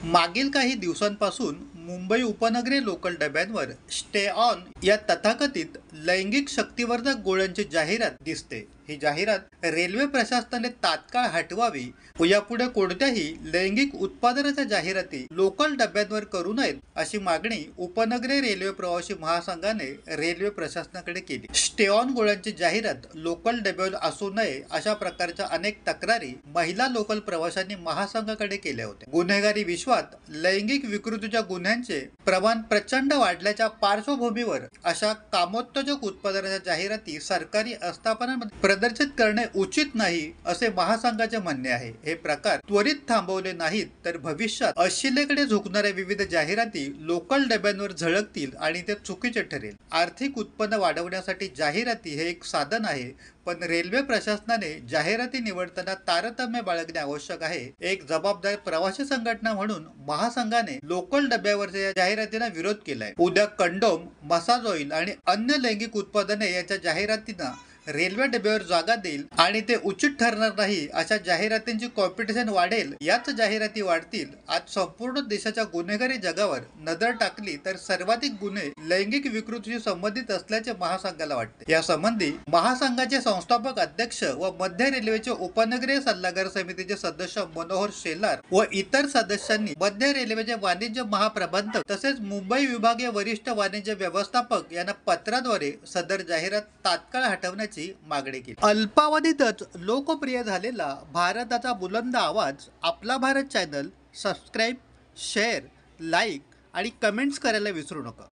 मागील काही दिवसांपासून मुंबई उपनगरीय लोकल डब्यांवर स्टे ऑन या तथाकथित लैंगिक शक्तिवर्धक गोळ्यांची जाहिरात दिसते। ही जाहिरात रेल्वे प्रशासनाने तात्काळ हटवावी व यापुढे कोणत्याही लैंगिक उत्पादनाच्या जाहिराती लोकल डब्यांवर करू नयेत अशी मागणी उपनगरीय रेल्वे प्रवासी महासंघाने रेल्वे प्रशासनाकडे केली। स्टे ऑन गोळ्यांची जाहिरात लोकल डब्यावर असू नये अशा प्रकारच्या अनेक तक्रारी महिला लोकल प्रवाशांनी महासंघाकडे केल्या होत्या। गुन्हेगारी विश्वात लैंगिक विकृतीच्या गुन्ह्यांचे प्रमाण प्रचंड वाढल्याच्या पार्श्वभूमीवर अशा कामोत्तेजक उत्पादनाच्या जाहिराती सरकारी आस्थापनांमध्ये प्रदर्शित करणे उचित नाही असे महासंघाचे म्हणणे आहे। हे प्रकार त्वरित थांबवले नाहीत तर भविष्यात अश्लीलतेकडे झुकणाऱ्या विविध जाहिराती लोकल डब्यांवर झळकतील आणि ते चुकीचे ठरेल। आर्थिक उत्पन्न वाढवण्यासाठी जाहिराती हे एक साधन आहे, पण रेल्वे प्रशासनाने जाहिराती निवडताना तारतम्य बाळगणे आवश्यक आहे। एक जबाबदार प्रवासी संघटना म्हणून महासंघाने लोकल डब्यावरच्या या जाहिरातींना विरोध केलाय। उद्या कंडोम, मसाज ऑइल आणि अन्य लैंगिक उत्पादने यांच्या जाहिरातींना रेल्वे डब्यावर जागा देईल आणि ते उचित ठरणार नाही अशा जाहिरातींची कॉम्पिटिशन वाढेल, याच जाहिराती वाढतील। आज संपूर्ण देशाच्या गुन्हेगारी जगावर नजर टाकली तर सर्वाधिक गुन्हे लैंगिक विकृतीशी संबंधित असल्याचे महासंघाला वाटते। या संबंधी महासंघाचे संस्थापक अध्यक्ष व मध्य रेल्वेचे उपनगरीय सल्लागार समितीचे सदस्य मनोहर शेलार व इतर सदस्यांनी मध्य रेल्वेचे वाणिज्य महाप्रबंधक तसेच मुंबई विभागीय वरिष्ठ वाणिज्य व्यवस्थापक यांना पत्राद्वारे सदर जाहिरात तात्काळ हटवण्याची मागणी केली। अल्पावधीतच लोकप्रिय झालेला भारताचा बुलंद आवाज आपला Bharat channel subscribe, share, like आणि कमेंट्स करायला विसरू नका।